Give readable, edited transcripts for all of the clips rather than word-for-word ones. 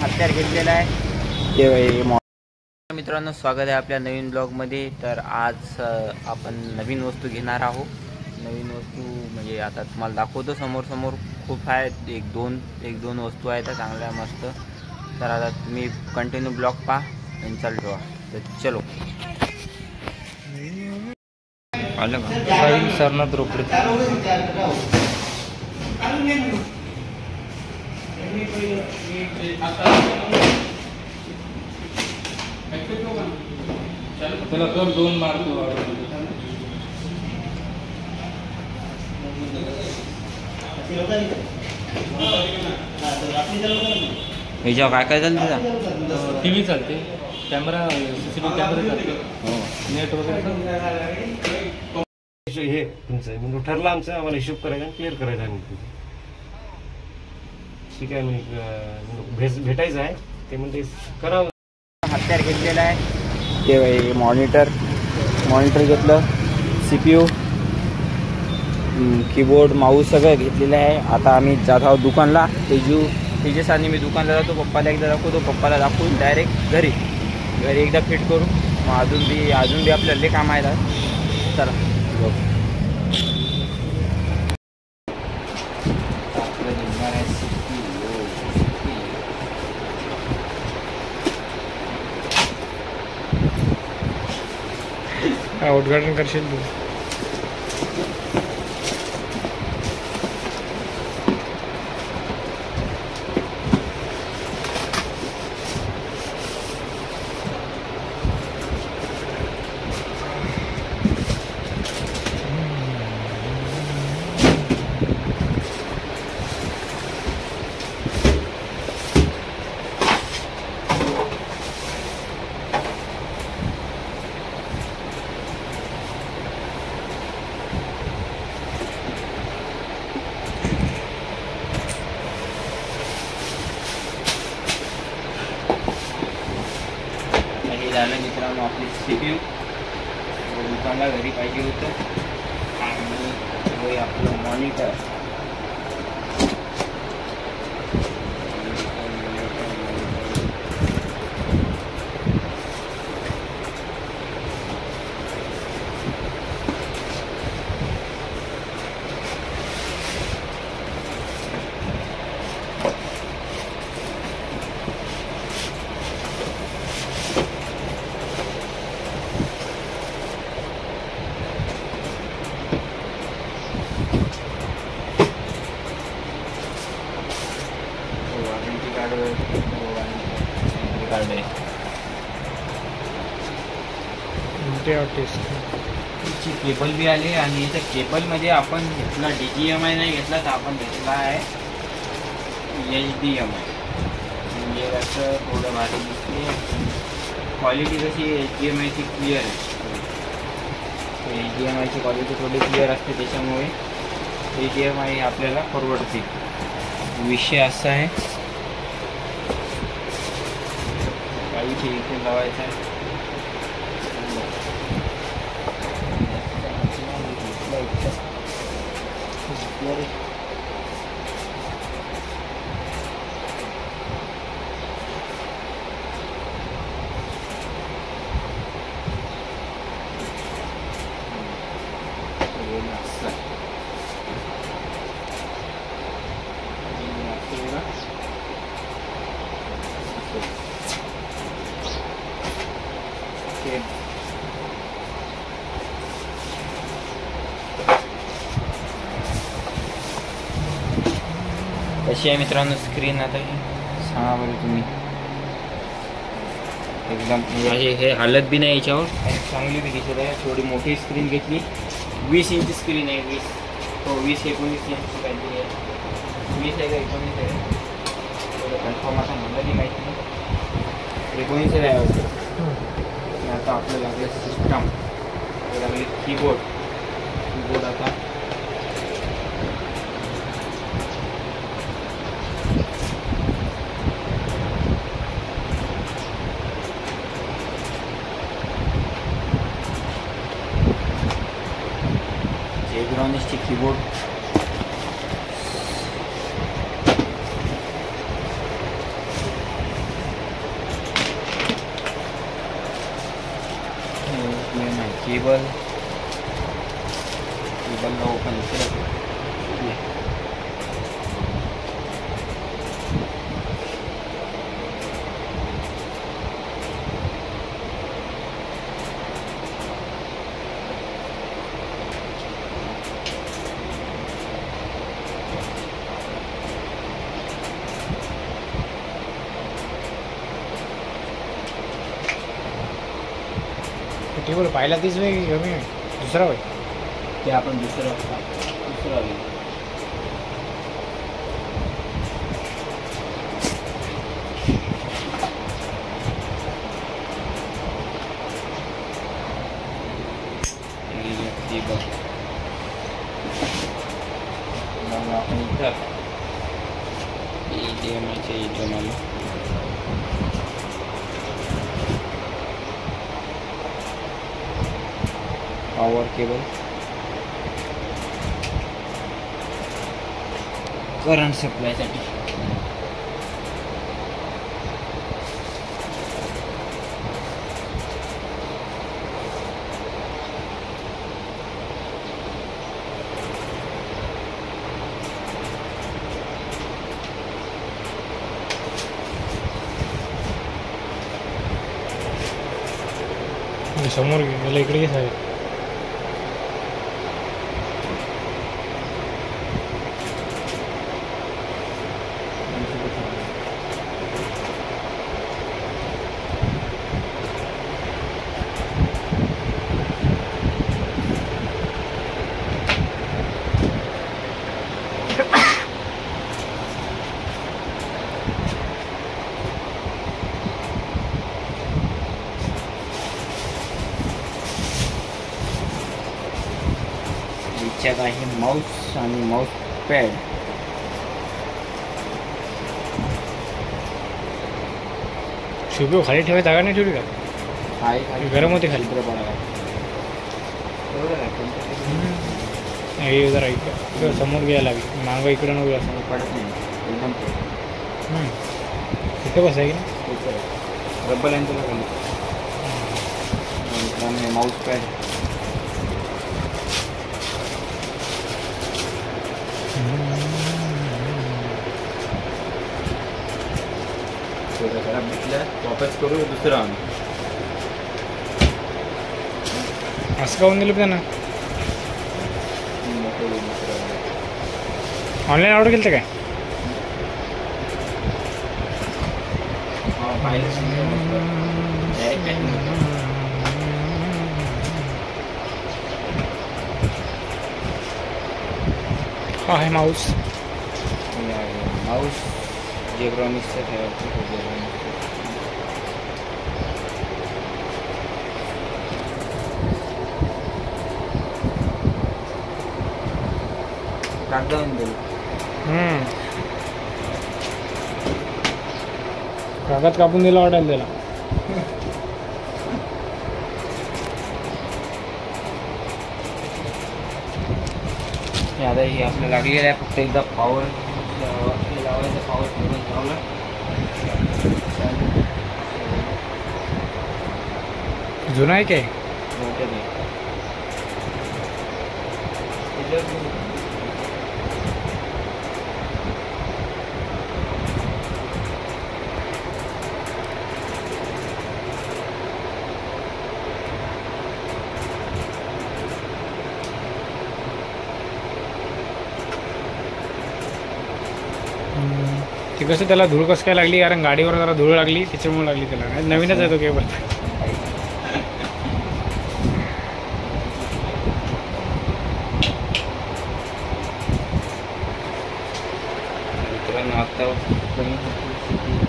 हत्यार घेतलेला आहे ते मित्रांनो, स्वागत आहे आपल्या नवीन ब्लॉगमध्ये. तर आज आपण नवीन वस्तू घेणार आहोत. नवीन वस्तू म्हणजे आता तुम्हाला दाखवतो समोर खूप आहेत. एक दोन वस्तू आहेत चांगल्या मस्त. तर आता तुम्ही कंटिन्यू ब्लॉग पहा आणि चालू ठेवा. तर चलो. आलं का सरनाथ रोकडे त्याला कर 2 मारतो. ह्याच्यावर काय झालं तुझा? TV चालते, कॅमेरा CCTV कॅमेरा चालते, नेट वगैरे. हे तुमचं म्हणजे ठरलं आमचं, आम्हाला हिशोब करायचा आणि क्लिअर करायचा आहे. ठीक आहे, म्हणजे भेटायचं आहे ते म्हणजे करावं. हत्यार घेतलेला आहे ते मॉनिटर घेतलं, CPU, कीबोर्ड, माऊस सगळं घेतलेलं आहे. आता आम्ही जात आहोत दुकानला. तेजसाने मी दुकानला जातो, पप्पाला एकदा दाखवतो, पप्पाला दाखवून डायरेक्ट घरी एकदा फिट करू. मग अजून बी आपल्याला लय काम आहेत. चला उद्घाटन करशील तू? झालं मित्रांनो आपली CPU. दुकानला घरी पाहिजे होतं. आणि आपलं मॉनिटर. केबल बी आले. आणि इथं केबलमध्ये आपण घेतला DGMI नाही घेतला, तर आपण घेतला आहे HDMI. म्हणजे असं थोडं भारी दिसते. क्वालिटी कशी HDMIची क्लिअर आहे. HDMIची क्वालिटी थोडी क्लिअर असते, त्याच्यामुळे HDMI आपल्याला परवडते. विषय असा आहे, काही इथे लावायचं आहे. कशी आहे मित्रांनो स्क्रीन? आता सांगा बरं तुम्ही. एकदम म्हणजे हे हालत बी नाही याच्यावर, चांगली बी दिसत आहे. थोडी मोठी स्क्रीन घेतली, 20 इंच स्क्रीन आहे. 20-19 इंच काहीतरी आहे. 20 आहे का 19 आहे कन्फर्म आता मला बी माहिती नाही. 19 आहे वाटतं. आता आपलं लागलं सिस्टम, लागले कीबोर्ड. आता जेब्रॉनिक्सचे कीबोर्ड. केबल ओपन टेबल पाहिला तीच वेळ कमी दुसरा होय ते आपण दुसरं आपण इथं इथं मला पॉवर केबल करंट सप्लायसाठी समोर गेला इकडे घे साहेब याच्यात आहे माऊस आणि माऊस पॅड शिवभीव खाली ठेवायची जागा नाही ठेवली का आहे गरम होते खाली हे जरा इकडं समोर घ्यायला लागेल मागं इकडं नको असं पडत नाही एकदम इथं कसं आहे की रब्बल यांचं खाली माऊस पॅड खराब भेटलं वापस करू दुसरं आणू असं काऊन दिलं त्यांना ऑनलाईन ऑर्डर केलं काय हा आहे माऊस जेब्रॉनिक्सचं ठेवायचं कागदावून दिलं कागद कापून दिला ऑर्डर त्याला आता हे आपल्याला लागलेलं आहे फक्त एकदा पॉवर लावायचं पॉवर टेबल लावला जुना आहे काय मोठं नाही ते कसं त्याला धूळ कसं काय लागली कारण गाडीवर जरा धूळ लागली त्याच्यामुळे लागली त्याला नवीनच आहे तो केबल मित्रांनो आता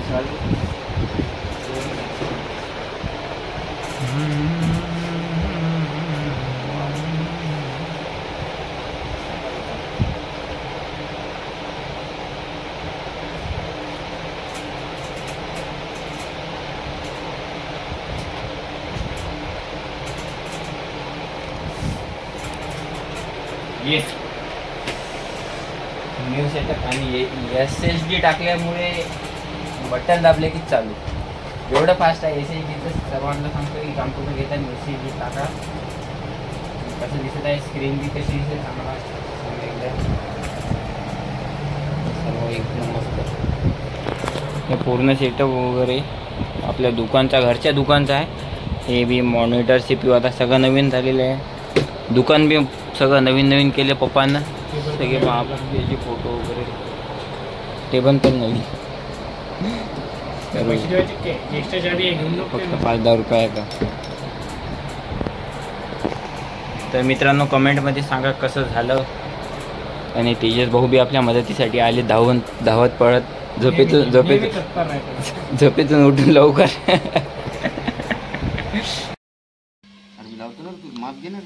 चालू न्यू सेटअप आणि SSD टाकल्यामुळे बटन दाबले की चालू एवढं फास्ट आहे SSD तर सर्वांना सांगतो की कॉम्प्युटर घेताना SSD टाका कसं दिसत आहे स्क्रीन बी कशी दिसेल आम्हाला सांगा एकदा. सर्व एकदम मस्त. हे पूर्ण सेटअप वगैरे आपल्या दुकानचा घरच्या दुकानचा आहे. हे बी मॉनिटर CPU आता सगळं नवीन झालेलं आहे. दुकान बी सगळं नवीन नवीन केलं पप्पांना. सगळे महाप्रभूचे फोटो वगैरे टेबल पण नवीन. फक्त 5-10 रुपये आहे का. तर मित्रांनो कमेंटमध्ये सांगा कसं झालं. आणि तेजस भाऊ बी आपल्या मदतीसाठी आले धावत पळत झोपेतून उठून लवकर. लावतो ना तू माप घेणार.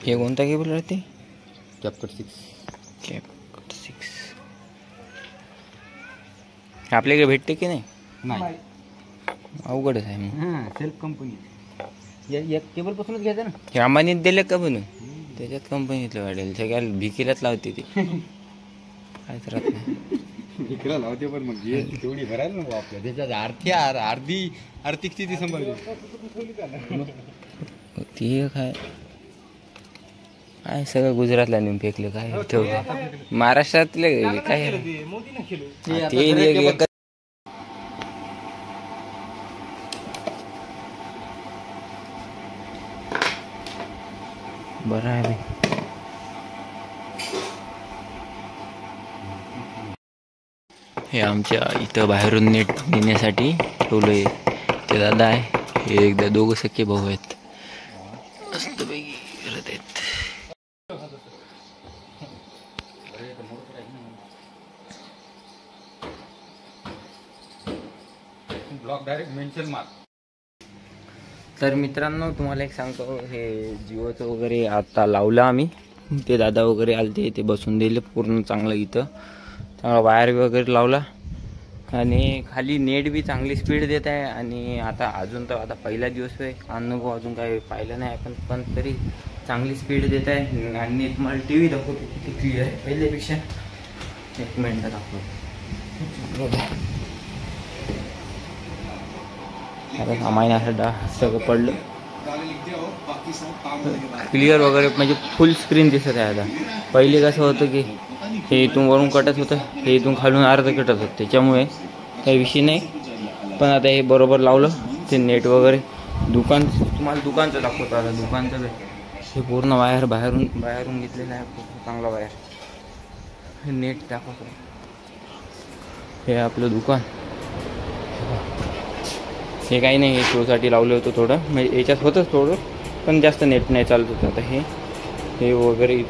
हे कोणता केबल राहते. कॅपकट 6 आपल्याकडे भेटते की नाही. अवघडच आहे मग. सेल्फ कंपनी एक केबल पासूनच घ्यायचं ना. हे अंबानीत दिले का बनून त्याच्यात कंपनीतलं वाढेल. सगळ्याला भिकीलाच लावते ते काहीच राहत नाही. इकडं लावते पण मग तेवढी भरायला नको आपल्या त्याच्यात आर्थिक स्थिती सांभाळली ती काय सगळं गुजरातला नेऊन फेकले. काय ठेवलं महाराष्ट्रातले काय ते बरं आहे बाई. हे आमच्या इथं बाहेरून नेट नेण्यासाठी ठेवलंय. ते दादा आहे. हे एकदा दोघं सख्खे भाऊ आहेत. मस्तपैकी करत आहेत. ब्लॉक डायरेक्ट मेन्शन मार. तर मित्रांनो तुम्हाला एक सांगतो. हे जिओचं वगैरे आता लावलं आम्ही. ते दादा वगैरे आलते ते बसून दिले पूर्ण चांगलं. इथं चांगला वायर वगैरे लावला. आणि खाली नेट बी चांगली स्पीड देत आहे. आणि आता अजून तर आता पहिला दिवस आहे अनुभव अजून काही पाहिलं नाही आपण. पण तरी चांगली स्पीड देत आहे. आणि तुम्हाला टी व्ही दाखवतो किती क्लिअर आहे पहिल्यापेक्षा. एक मिनटं दाखवतो. आता सामान्य असं सगळं पडलं क्लिअर वगैरे म्हणजे फुल स्क्रीन दिसत आहे. आता पहिले कसं होतं की हे इथून वरून कटत होतं. हे इथून खालून अर्ध कटत होतं. त्याच्यामुळे काही विषय नाही. पण आता हे बरोबर लावलं. ते नेट वगैरे तुम्हाला दुकानचं दाखवतो. आता दुकानचं हे पूर्ण वायर बाहेरून घेतलेलं आहे. खूप चांगला वायर. हे नेट दाखवतो. हे आपलं दुकान. हे काही नाही. हे शोसाठी लावलं होतं थोडं. म्हणजे याच्यात होतंच थोडं पण जास्त नेट नाही चालत होतं. आता हे वगैरे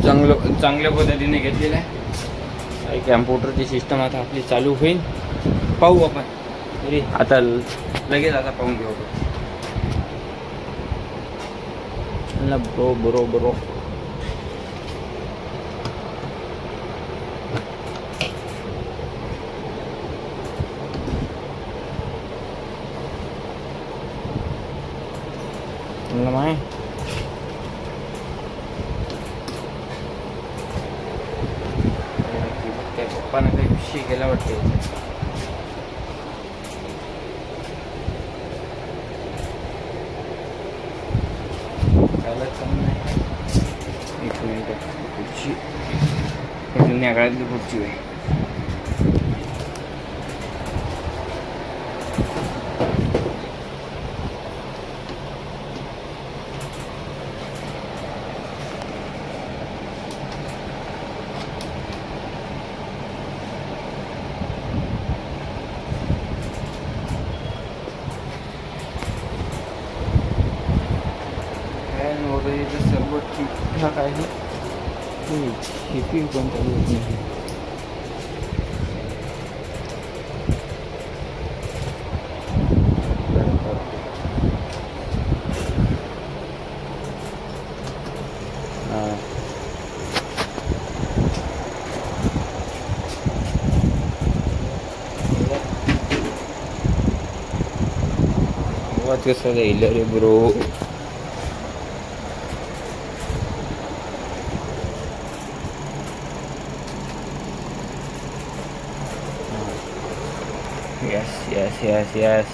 चांगल्या पद्धतीने घेतलेलं आहे. कॅम्प्युटरची सिस्टम आता आपली चालू होईल. पाहू आपण तरी आता लगेच आता पाहून घेऊ बरोबर. माय पप्पानं काही विषय केला वाटते. एक मिनिट. खुर्ची जुन्या काळातली खुर्ची आहे. फॅन वगैरे तर सर्व ठीकठाक आहे. CPU पण चालू होत नाही. आवाज कसा जाईल रे ब्रो. यस.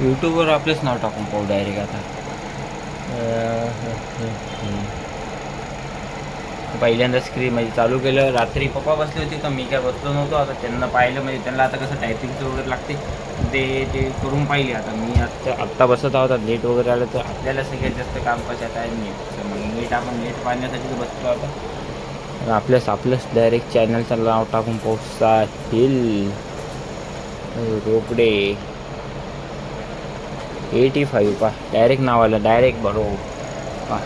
यूट्यूबवर आपलंच नाव टाकून पाहू डायरेक्ट आता. पहिल्यांदा स्क्रीन म्हणजे चालू केलं. रात्री पप्पा बसले होते तर मी काय बसलो नव्हतो. आता त्यांना पाहिलं म्हणजे त्यांना आता कसं टायपिंगचं वगैरे लागते ते करून पाहिले. आता मी आत्ता बसत आहोत. नेट वगैरे आलं तर आपल्याला सगळ्यात जास्त काम कशात आहे नेटचं. मग नेट आपण नेट पाहण्यासाठी बसतो आता. आपलंच डायरेक्ट चॅनलचं नाव टाकून पाहू. साहिल रोकडे 85 पा डायरेक्ट नाव आलं. डायरेक्ट बरोबर पा.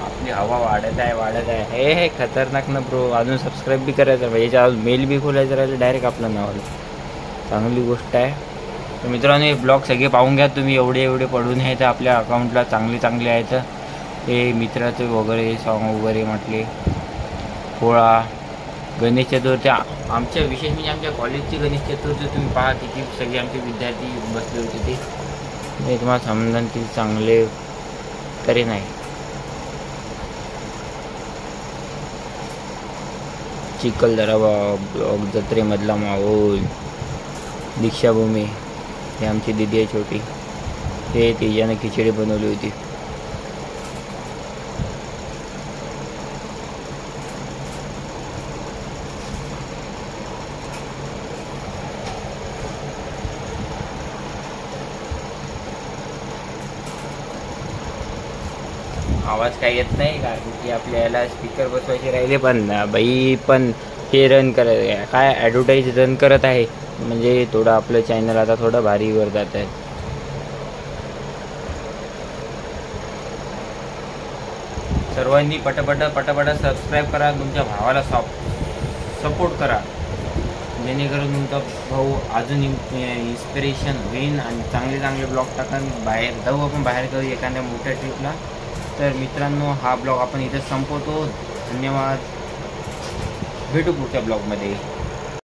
आपली हवा वाढत आहे. हे खतरनाक ना ब्रो. अजून सबस्क्राईब बी करायचं म्हणजे याच्या मेल बी खोलायचं राहिलं डायरेक्ट आपलं नाव आलं. चांगली गोष्ट आहे. तर मित्रांनो हे ब्लॉग सगळे पाहून घ्या तुम्ही. एवढे पडून आहेत आपल्या अकाउंटला चांगले आहेत. हे मित्राचे वगैरे सॉन्ग वगैरे म्हटले. पोळा गणेश चतुर्थी आमच्या विशेष म्हणजे आमच्या कॉलेजची गणेश चतुर्थी तुम्ही पहा किती सगळे आमचे विद्यार्थी बसले होते. ते तुम्हाला समजून की चांगले तरी नाही. चिखलदरा ब्लॉग जत्रेमधला माहोल. दीक्षाभूमी हे आमची दिदी आहे छोटी. ते तिच्यानं खिचडी बनवली होती. आवाज काही येत नाही कारण की आपल्याला स्पीकर बसवायचे राहिले. पण हे रन करत काय ॲडव्हर्टाईज रन करत आहे म्हणजे थोडं आपलं चॅनल आता थोडं भारीवर जात आहे. सर्वांनी पटापट सबस्क्राईब करा. तुमच्या भावाला सपोर्ट करा जेणेकरून तुमचा भाऊ अजून इन्स्पिरेशन होईल आणि चांगले ब्लॉग टाकून बाहेर जाऊ. आपण बाहेर करू एखाद्या मोठ्या ट्रिपला. तर मित्रांनो हा ब्लॉग आपण इथं संपवतो. धन्यवाद. भेटू पुढच्या ब्लॉगमध्ये.